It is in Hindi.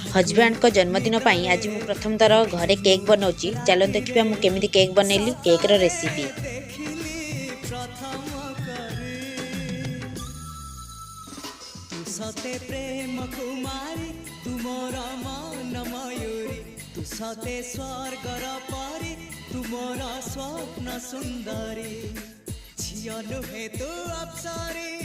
हजबैंड को जन्मदिन पाई आज मु प्रथम थर घरे केक बनाऊँगी। चलो देखिए मु केमिति केक बनैली केक रो रेसिपी। सते प्रेम कुमारी तुमर मन मयूरी तू सते स्वर्गर परी तुमर स्वप्न सुंदरी झियो नुहे तू अप्सरी।